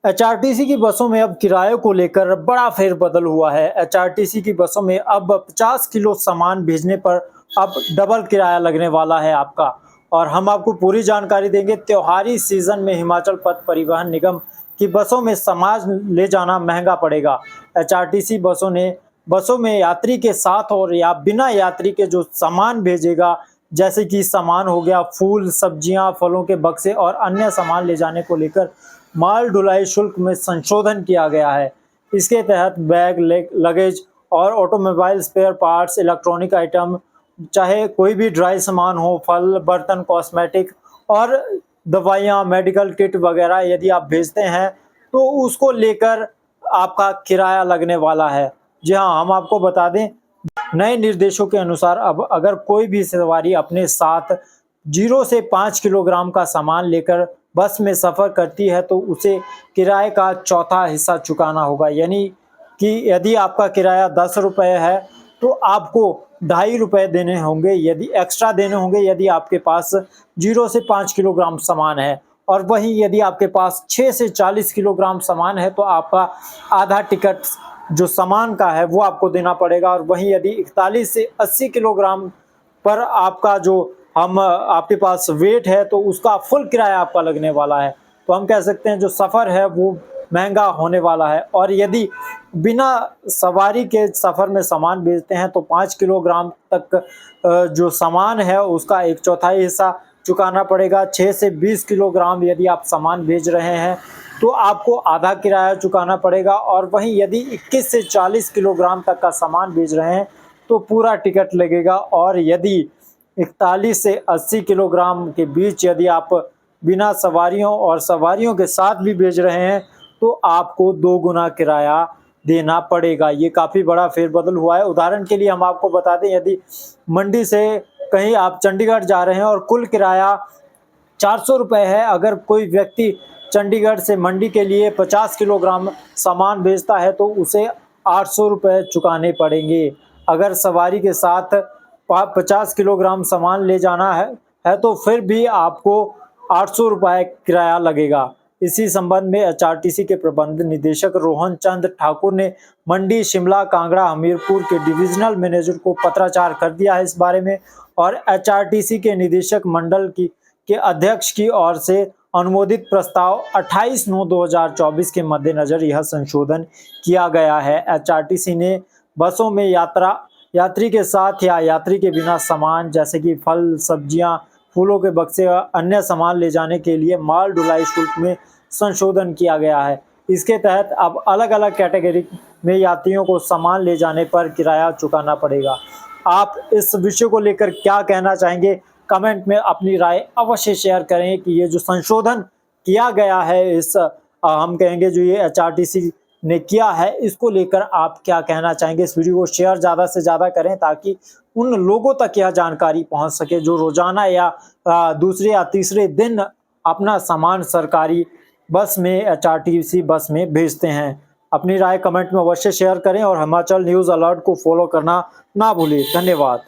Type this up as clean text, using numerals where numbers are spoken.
HRTC की बसों में अब किराए को लेकर बड़ा फेरबदल हुआ है। एचआरटीसी की बसों में अब 50 किलो सामान भेजने पर अब डबल किराया लगने वाला है आपका। और हम आपको पूरी जानकारी देंगे। त्योहारी सीजन में हिमाचल पथ परिवहन निगम की बसों में सामान ले जाना महंगा पड़ेगा। एचआरटीसी बसों में यात्री के साथ और या बिना यात्री के जो सामान भेजेगा, जैसे कि सामान हो गया फूल, सब्जियां, फलों के बक्से और अन्य सामान ले जाने को लेकर माल ढुलाई शुल्क में संशोधन किया गया है। इसके तहत बैग, लगेज और automobile spare parts, electronic item, चाहे कोई भी ड्राई सामान हो, फल, बर्तन, कॉस्मेटिक और दवाइयाँ, मेडिकल किट वगैरह यदि आप भेजते हैं तो उसको लेकर आपका किराया लगने वाला है। जी हाँ, हम आपको बता दें, नए निर्देशों के अनुसार अब अगर कोई भी सवारी अपने साथ 0 से 5 किलोग्राम का सामान लेकर बस में सफ़र करती है तो उसे किराए का चौथा हिस्सा चुकाना होगा। यानी कि यदि आपका किराया 10 रुपये है तो आपको 2.5 रुपये देने होंगे, यदि एक्स्ट्रा देने होंगे यदि आपके पास 0 से 5 किलोग्राम सामान है। और वहीं यदि आपके पास 6 से 40 किलोग्राम सामान है तो आपका आधा टिकट जो सामान का है वो आपको देना पड़ेगा। और वहीं यदि 41 से 80 किलोग्राम पर आपका जो आपके पास वेट है तो उसका फुल किराया आपका लगने वाला है। तो हम कह सकते हैं जो सफ़र है वो महंगा होने वाला है। और यदि बिना सवारी के सफ़र में सामान भेजते हैं तो 5 किलोग्राम तक जो सामान है उसका 1/4 हिस्सा चुकाना पड़ेगा। 6 से 20 किलोग्राम यदि आप सामान भेज रहे हैं तो आपको आधा किराया चुकाना पड़ेगा। और वहीं यदि 21 से 40 किलोग्राम तक का सामान भेज रहे हैं तो पूरा टिकट लगेगा। और यदि 41 से 80 किलोग्राम के बीच यदि आप बिना सवारियों और सवारियों के साथ भी भेज रहे हैं तो आपको 2 गुना किराया देना पड़ेगा। ये काफ़ी बड़ा फेरबदल हुआ है। उदाहरण के लिए हम आपको बता दें, यदि मंडी से कहीं आप चंडीगढ़ जा रहे हैं और कुल किराया 400 रुपये है, अगर कोई व्यक्ति चंडीगढ़ से मंडी के लिए 50 किलोग्राम सामान भेजता है तो उसे 800 रुपये चुकाने पड़ेंगे। अगर सवारी के साथ 50 किलोग्राम सामान ले जाना है तो फिर भी आपको 800 रुपये किराया लगेगा। इसी संबंध में एचआरटीसी के प्रबंध निदेशक रोहन चंद ठाकुर ने मंडी, शिमला, कांगड़ा, हमीरपुर के डिविजनल मैनेजर को पत्राचार कर दिया है इस बारे में। और एचआरटीसी के निदेशक मंडल के अध्यक्ष की ओर से अनुमोदित प्रस्ताव 28/9/2024 के मद्देनजर यह संशोधन किया गया है। एचआरटीसी ने बसों में यात्री के साथ या यात्री के बिना सामान जैसे कि फल, सब्जियां, फूलों के बक्से और अन्य सामान ले जाने के लिए माल ढुलाई शुल्क में संशोधन किया गया है। इसके तहत अब अलग अलग कैटेगरी में यात्रियों को सामान ले जाने पर किराया चुकाना पड़ेगा। आप इस विषय को लेकर क्या कहना चाहेंगे? कमेंट में अपनी राय अवश्य शेयर करें कि ये जो संशोधन किया गया है, हम कहेंगे जो ये एचआरटीसी ने किया है, इसको लेकर आप क्या कहना चाहेंगे? इस वीडियो को शेयर ज़्यादा से ज़्यादा करें ताकि उन लोगों तक यह जानकारी पहुंच सके जो रोजाना या दूसरे या तीसरे दिन अपना सामान सरकारी बस में, एचआरटीसी बस में भेजते हैं। अपनी राय कमेंट में अवश्य शेयर करें और हिमाचल न्यूज़ अलर्ट को फॉलो करना ना भूलें। धन्यवाद।